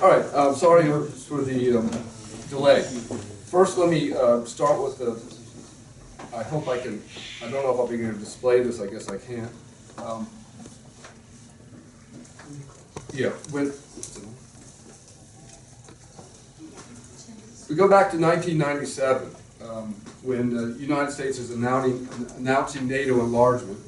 All right, sorry for the delay. First, let me start with the, I hope I can, I don't know if I'll be able to display this, I guess I can. Yeah, when we go back to 1997, when the United States is announcing NATO enlargement,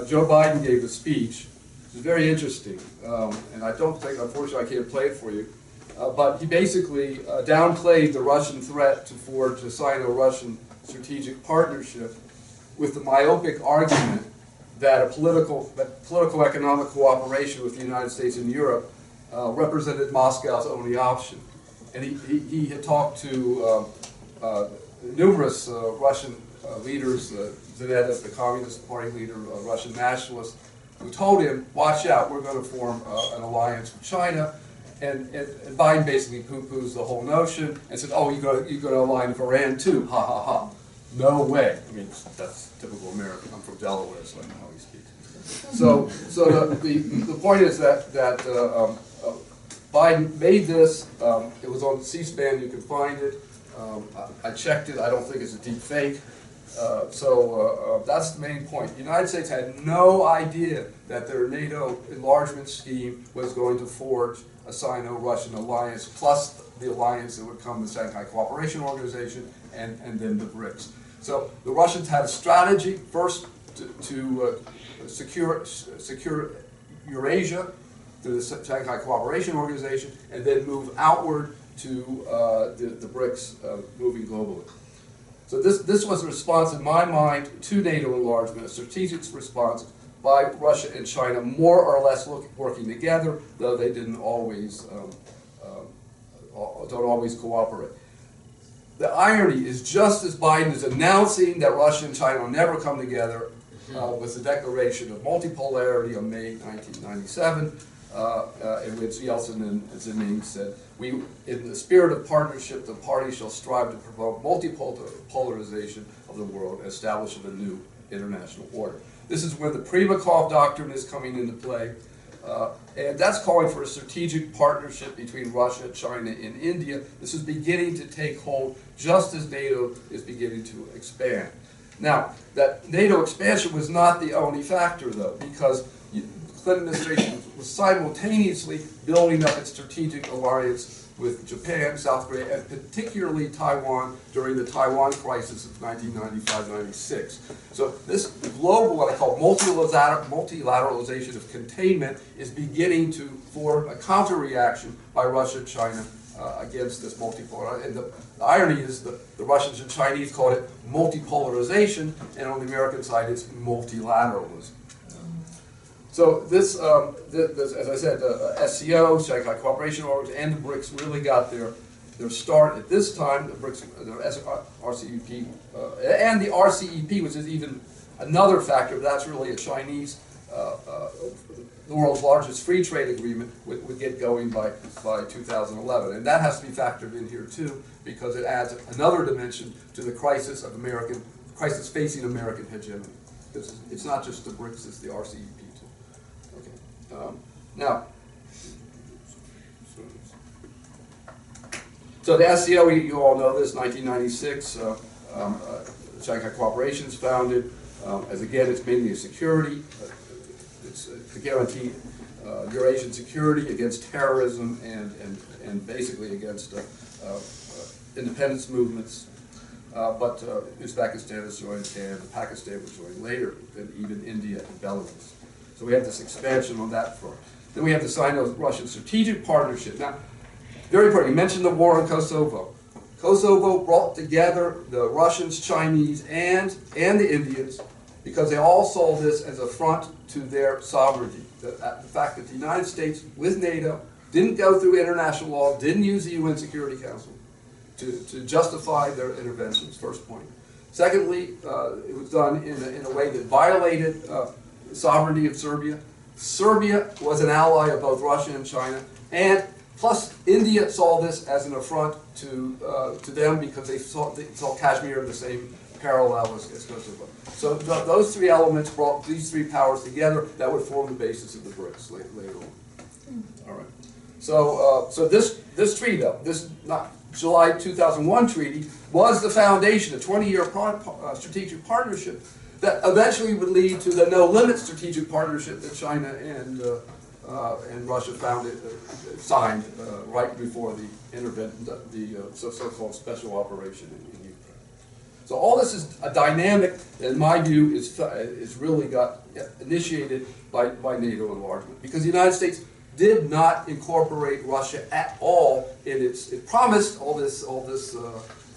Joe Biden gave a speech. It was very interesting, and I don't think, unfortunately, I can't play it for you, but he basically downplayed the Russian threat to forge a Sino-Russian strategic partnership with the myopic argument that political economic cooperation with the United States and Europe represented Moscow's only option. And he had talked to numerous Russian leaders, Zaneta, the Communist Party leader, Russian nationalists, who told him, watch out, we're going to form an alliance with China. And Biden basically poo-poos the whole notion and said, oh, you're going to align with Iran too, ha ha ha. No way. I mean, that's typical American. I'm from Delaware, so I know how he speaks. So the point is that Biden made this. It was on C-SPAN. You can find it. I checked it. I don't think it's a deep fake. So that's the main point. The United States had no idea that their NATO enlargement scheme was going to forge a Sino-Russian alliance, plus the alliance that would come with the Shanghai Cooperation Organization and then the BRICS. So the Russians had a strategy, first to secure Eurasia through the Shanghai Cooperation Organization, and then move outward to the BRICS, moving globally. So this was a response, in my mind, to NATO enlargement, a strategic response by Russia and China, more or less working together, though they didn't always don't always cooperate. The irony is, just as Biden is announcing that Russia and China will never come together, with the declaration of multipolarity on May 1997, in which Yeltsin and Zining said, in the spirit of partnership, the parties shall strive to promote multipolarization of the world and establish a new international order. This is where the Primakov doctrine is coming into play, and that's calling for a strategic partnership between Russia, China, and India. This is beginning to take hold just as NATO is beginning to expand. Now, that NATO expansion was not the only factor, though, because the Clinton administration was simultaneously building up its strategic alliance with Japan, South Korea, and particularly Taiwan during the Taiwan crisis of 1995-96. So this global, what I call multilateralization of containment, is beginning to form a counter-reaction by Russia and China against this multipolar. And the irony is that the Russians and Chinese call it multipolarization, and on the American side it's multilateralism. So this, as I said, SCO, Shanghai Cooperation Organization, and the BRICS really got their start at this time. The BRICS, the RCEP, and the RCEP, which is even another factor. That's really a Chinese, the world's largest free trade agreement, would get going by 2011, and that has to be factored in here too, because it adds another dimension to the crisis facing American hegemony. It's not just the BRICS; it's the RCEP. Now, so the SCO, you all know this, 1996, Shanghai Cooperation is founded. As again, it's mainly a security. It's to guarantee Eurasian security against terrorism and basically against independence movements. But Uzbekistan has joined, and Pakistan will join later, and even India and Belarus. So we have this expansion on that front. Then we have the Sino-Russian strategic partnership. Now, very important, you mentioned the war on Kosovo. Kosovo brought together the Russians, Chinese, and the Indians because they all saw this as a affront to their sovereignty. The fact that the United States, with NATO, didn't go through international law, didn't use the UN Security Council to justify their interventions, first point. Secondly, it was done in a way that violated sovereignty of Serbia. Serbia was an ally of both Russia and China, and plus India saw this as an affront to them because they saw Kashmir in the same parallel as Kosovo. So those three elements brought these three powers together that would form the basis of the BRICS later on. All right. So this treaty, though, this July 2001 treaty, was the foundation, a 20-year strategic partnership that eventually would lead to the no-limit strategic partnership that China and Russia signed right before the so-called special operation in Ukraine. So all this is a dynamic that, in my view, is really got initiated by NATO enlargement, because the United States did not incorporate Russia at all in it promised all this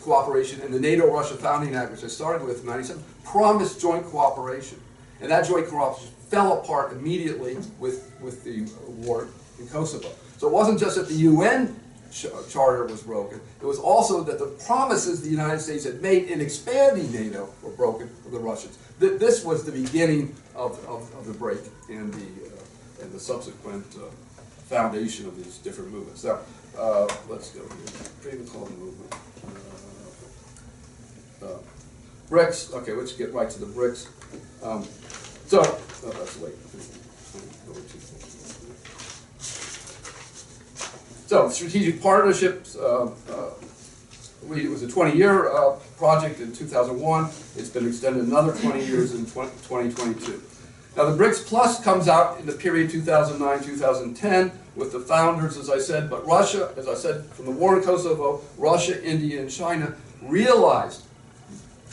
cooperation in the NATO-Russia Founding Act, which I started with in '97, promised joint cooperation, and that joint cooperation fell apart immediately with the war in Kosovo. So it wasn't just that the UN charter was broken, it was also that the promises the United States had made in expanding NATO were broken for the Russians. This was the beginning of the break and the subsequent foundation of these different movements. Now, let's go here. Freedom called movement. BRICS. Okay, let's get right to the BRICS. That's late. So, strategic partnerships. It was a 20-year project in 2001. It's been extended another 20 years in 2022. Now, the BRICS Plus comes out in the period 2009-2010 with the founders, as I said, but Russia, as I said, from the war in Kosovo, Russia, India, and China realized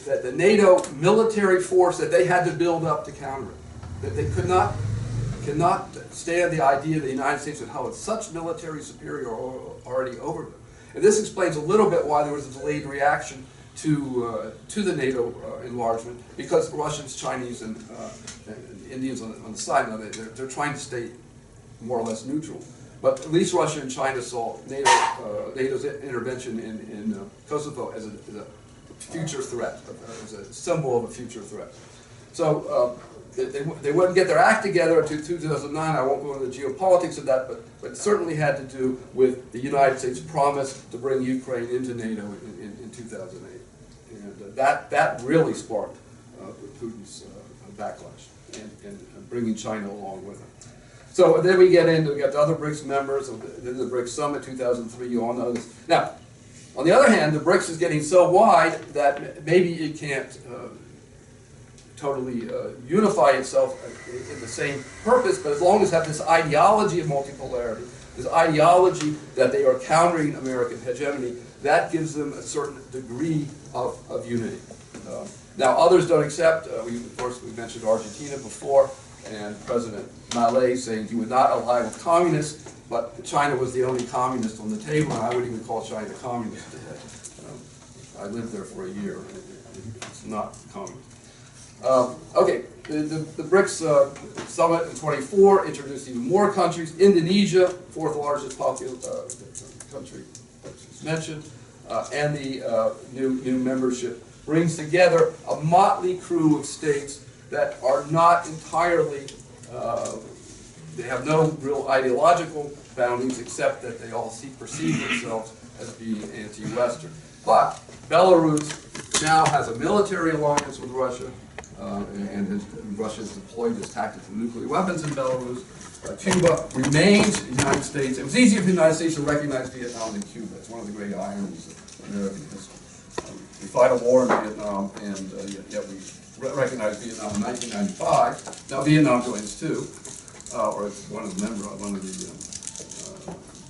that the NATO military force that they had to build up to counter it, that they cannot stand the idea that the United States would have such military superiority over them. And this explains a little bit why there was a delayed reaction to the NATO enlargement, because Russians, Chinese, and Indians on the side of it, they're trying to stay more or less neutral. But at least Russia and China saw NATO's intervention in Kosovo as a future threat, as a symbol of a future threat. So they wouldn't get their act together until 2009. I won't go into the geopolitics of that, but it certainly had to do with the United States' promise to bring Ukraine into NATO in 2008. And that really sparked Putin's backlash and bringing China along with it. So then we got the other BRICS members, then the BRICS Summit 2003, you all know this. Now, on the other hand, the BRICS is getting so wide that maybe it can't totally unify itself in the same purpose, but as long as they have this ideology of multipolarity, this ideology that they are countering American hegemony, that gives them a certain degree of unity. Now, others don't accept. Of course, we mentioned Argentina before, and President Milei saying he would not ally with communists, but China was the only communist on the table, and I would even call China communist today. I lived there for a year. It's not communist. Okay, the BRICS Summit in 24 introduced even more countries. Indonesia, fourth largest country, as mentioned, and the new membership brings together a motley crew of states that are not entirely, they have no real ideological boundaries, except that they all perceive themselves as being anti-Western. But Belarus now has a military alliance with Russia, and Russia has deployed its tactical nuclear weapons in Belarus. Cuba remains the United States. It was easier for the United States to recognize Vietnam than Cuba. It's one of the great ironies of American history. We fight a war in Vietnam, and yet we recognize Vietnam in 1995. Now Vietnam joins too, or it's one of the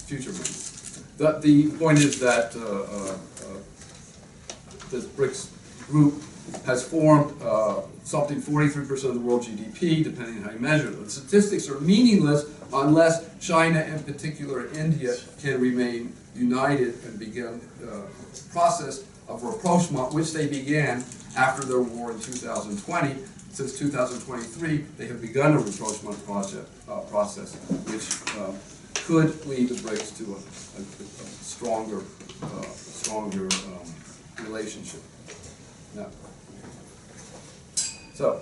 future members. The point is that this BRICS group has formed something 43% of the world GDP, depending on how you measure it. The statistics are meaningless unless China, in particular India, can remain united and begin the process of rapprochement, which they began after their war in 2020. Since 2023, they have begun a rapprochement process, which could lead the BRICS to a stronger relationship. Now, so,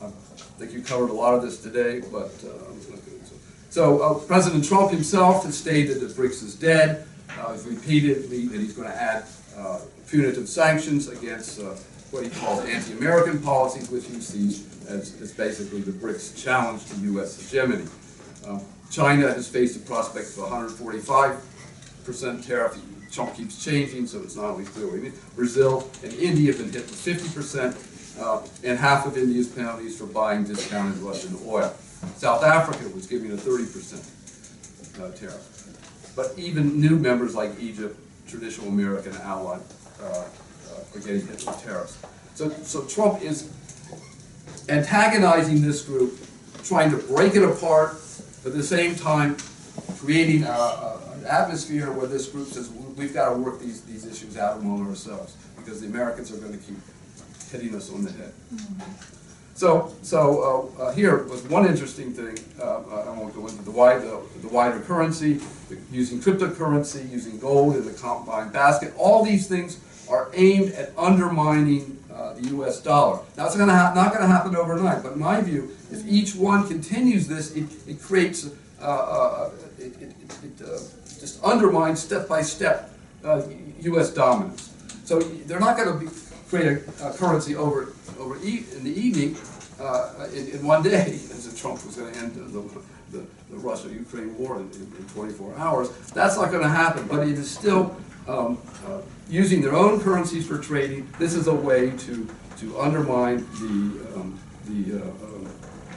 I think you covered a lot of this today, but I'm just not going to. So, President Trump himself has stated that BRICS is dead. He's repeatedly that he's going to add punitive sanctions against what he calls anti-American policies, which he sees as basically the BRICS challenge to U.S. hegemony. China has faced the prospect of 145% tariff. Trump keeps changing, so it's not always clear what he means. Brazil and India have been hit with 50%, and half of India's penalties for buying discounted Russian oil. South Africa was giving a 30% tariff. But even new members like Egypt, traditional American ally, are getting hit with tariffs. So Trump is antagonizing this group, trying to break it apart, but at the same time creating an atmosphere where this group says we've got to work these issues out among ourselves because the Americans are going to keep hitting us on the head. So here was one interesting thing. I won't go into the wider currency, using cryptocurrency, using gold in the combined basket. All these things are aimed at undermining the U.S. dollar. Now, it's not going to happen overnight, but in my view, if each one continues this, it creates, just undermines step by step U.S. dominance. So they're not going to create a currency over in the evening in one day, as if Trump was going to end the Russia-Ukraine war in 24 hours. That's not going to happen, but it is still using their own currencies for trading. This is a way to undermine the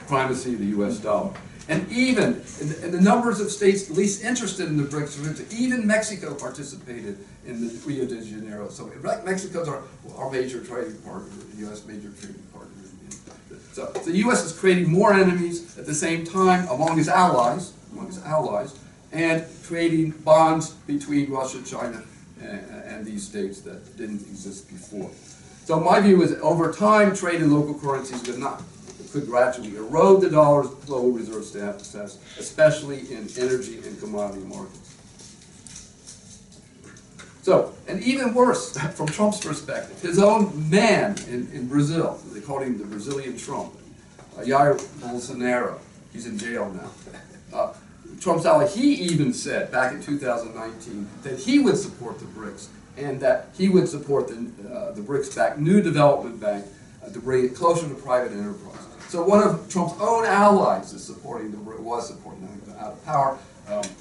primacy of the U.S. dollar. And even in the numbers of states least interested in the BRICS, even Mexico participated in the Rio de Janeiro. So Mexico's our major trading partner, the U.S. major trading partner. So the U.S. is creating more enemies at the same time among its allies, and creating bonds between Russia, China, and these states that didn't exist before. So my view is that over time, trade in local currencies could gradually erode the dollar's global reserve status, especially in energy and commodity markets. So, and even worse, from Trump's perspective, his own man in Brazil, they called him the Brazilian Trump, Jair Bolsonaro, he's in jail now. Trump's ally, he even said back in 2019 that he would support the BRICS and that he would support the BRICS-backed new development bank to bring it closer to private enterprise. So one of Trump's own allies was supporting them out of power.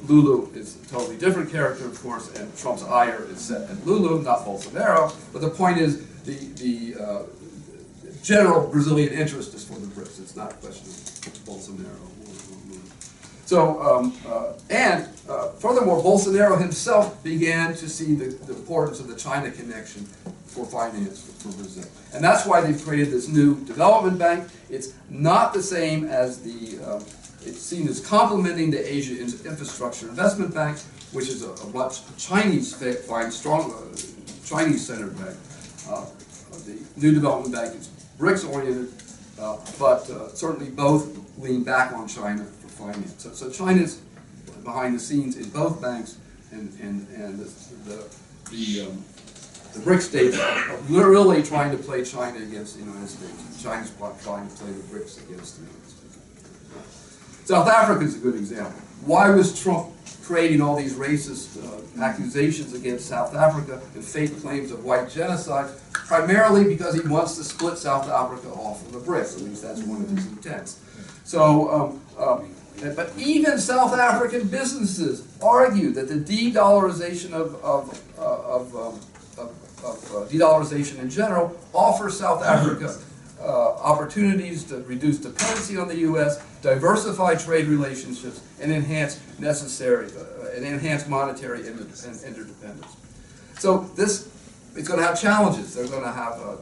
Lulu is a totally different character, of course, and Trump's ire is set at Lulu, not Bolsonaro. But the point is, the general Brazilian interest is for the BRICS. It's not a question of Bolsonaro. So, furthermore, Bolsonaro himself began to see the importance of the China connection for finance for Brazil. And that's why they've created this new development bank. It's not the same as it's seen as complementing the Asia Infrastructure Investment Bank, which is a much Chinese-centered bank. The new development bank is BRICS-oriented, but certainly both lean back on China for finance. So China's behind the scenes in both banks, and the BRICS states are really trying to play China against the United States. China's trying to play the BRICS against the United States. South Africa is a good example. Why was Trump creating all these racist accusations against South Africa and fake claims of white genocide? Primarily because he wants to split South Africa off from the BRICS. At least that's one of his intents. So, but even South African businesses argue that the de-dollarization de-dollarization in general offers South Africa opportunities to reduce dependency on the U.S., diversify trade relationships, and enhance monetary interdependence. So this is going to have challenges. They're going to have a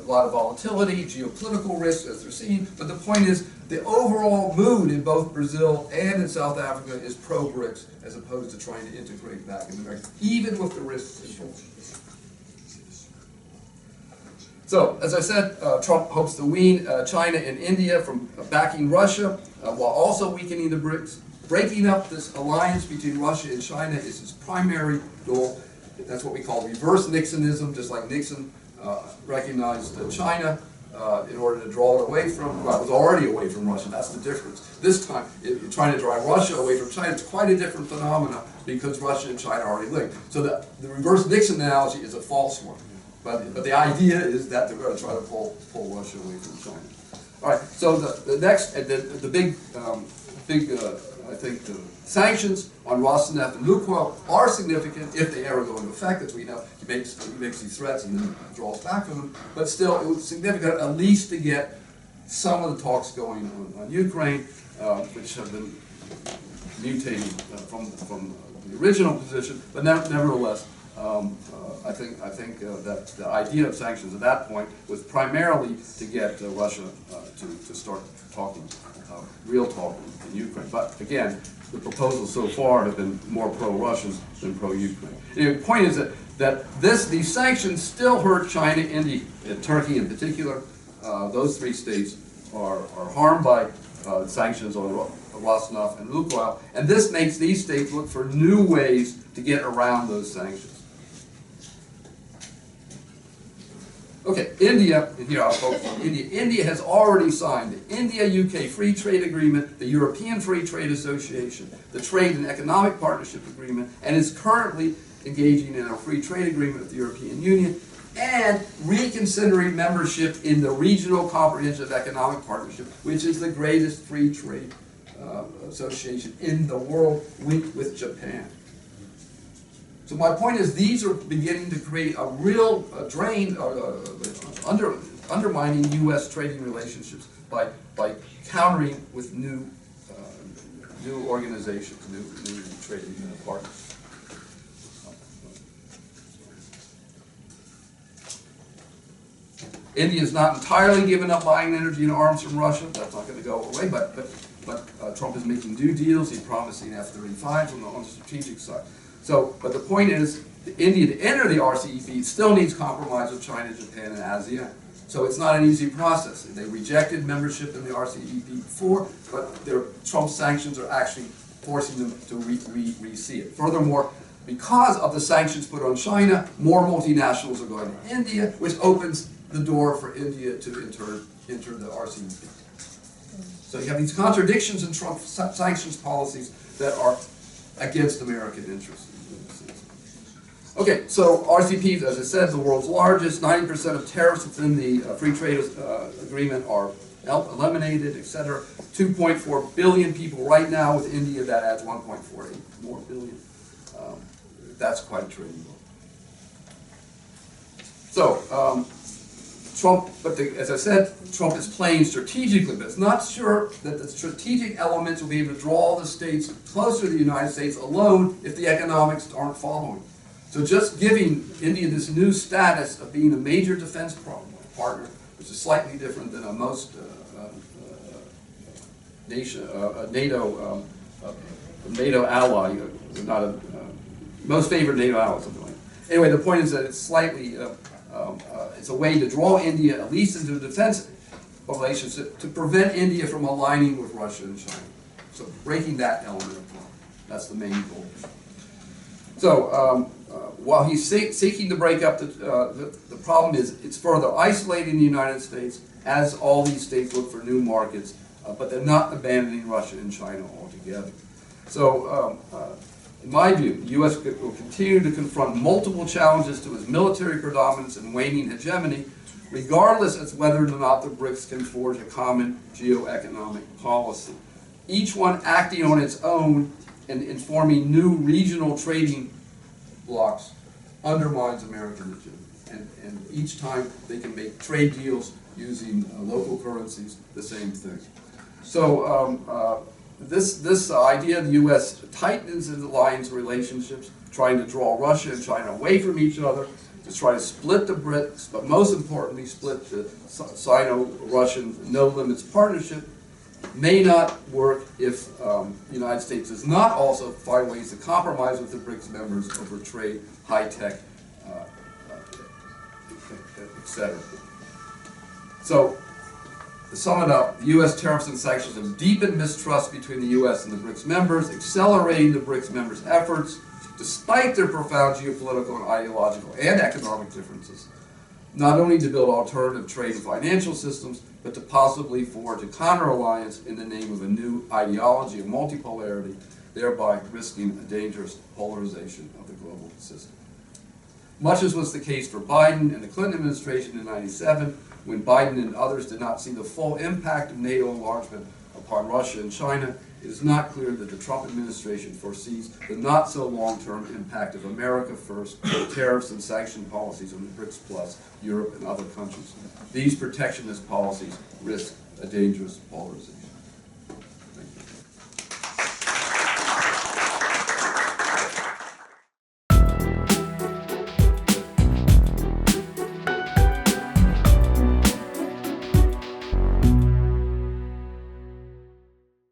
lot of volatility, geopolitical risks as they're seen. But the point is, the overall mood in both Brazil and in South Africa is pro-BRICS as opposed to trying to integrate back in America, even with the risks involved. So, as I said, Trump hopes to wean China and India from backing Russia while also weakening the BRICS. Breaking up this alliance between Russia and China is his primary goal. That's what we call reverse Nixonism, just like Nixon recognized China in order to draw it away from, well, it was already away from Russia, that's the difference. This time, trying to drive Russia away from China, it's quite a different phenomenon because Russia and China are already linked. So the reverse Nixon analogy is a false one. But the idea is that they're going to try to pull Russia away from China. All right. So the next, the big I think the sanctions on Rosneft and Lukoil are significant if they ever go into effect. As we know, he makes these threats and then draws back from them. But still, it was significant at least to get some of the talks going on Ukraine, which have been mutating from the original position. But nevertheless, I think that the idea of sanctions at that point was primarily to get Russia to start talking, real talking in Ukraine. But again, the proposals so far have been more pro-Russian than pro-Ukraine. The point is that these sanctions still hurt China, India, and Turkey in particular. Those three states are harmed by sanctions on Rosneft and Lukoil, and this makes these states look for new ways to get around those sanctions. Okay, India, and here I'll focus on India. India has already signed the India-UK Free Trade Agreement, the European Free Trade Association, the Trade and Economic Partnership Agreement, and is currently engaging in a free trade agreement with the European Union, and reconsidering membership in the Regional Comprehensive Economic Partnership, which is the greatest free trade association in the world, linked with Japan. So my point is, these are beginning to create a real drain, undermining U.S. trading relationships by countering with new organizations, new trading partners. India has not entirely given up buying energy and arms from Russia. That's not going to go away, but Trump is making new deals. He's promising F-35s on the strategic side. So, but the point is, India to enter the RCEP still needs compromise with China, Japan, and ASEAN. So it's not an easy process. They rejected membership in the RCEP before, but Trump's sanctions are actually forcing them to re-see it. Furthermore, because of the sanctions put on China, more multinationals are going to India, which opens the door for India to enter the RCEP. So you have these contradictions in Trump's sanctions policies that are against American interests. Okay, so RCEP, as I said, is the world's largest. 90% of tariffs within the free trade agreement are eliminated, etc. 2.4 billion people right now with India. That adds 1.48 more billion. That's quite a trading blow. So, Trump, as I said, Trump is playing strategically, but it's not sure that the strategic elements will be able to draw the states closer to the United States alone if the economics aren't following. So just giving India this new status of being a major defense partner, which is slightly different than most NATO ally, not a most favored NATO ally, something like that. Anyway, the point is that it's slightly. It's a way to draw India, at least into a defense relationship, to prevent India from aligning with Russia and China. So breaking that element apart. That's the main goal. So while he's seeking to break up the problem is it's further isolating the United States as all these states look for new markets, but they're not abandoning Russia and China altogether. So in my view, the U.S. will continue to confront multiple challenges to its military predominance and waning hegemony, regardless of whether or not the BRICS can forge a common geoeconomic policy. Each one acting on its own and informing new regional trading blocs undermines American hegemony. And each time they can make trade deals using local currencies, the same thing. So this idea the U.S. tightens its alliance relationships, trying to draw Russia and China away from each other, to try to split the BRICS, but most importantly split the Sino-Russian no-limits partnership, may not work if the United States does not also find ways to compromise with the BRICS members over trade, high-tech, etc. So, to sum it up, the U.S. tariffs and sanctions have deepened mistrust between the U.S. and the BRICS members, accelerating the BRICS members' efforts, despite their profound geopolitical and ideological and economic differences, not only to build alternative trade and financial systems, but to possibly forge a counter-alliance in the name of a new ideology of multipolarity, thereby risking a dangerous polarization of the global system. Much as was the case for Biden and the Clinton administration in '97, when Biden and others did not see the full impact of NATO enlargement upon Russia and China, it is not clear that the Trump administration foresees the not-so-long-term impact of America First, tariffs and sanction policies on the BRICS Plus, Europe, and other countries. These protectionist policies risk a dangerous polarization.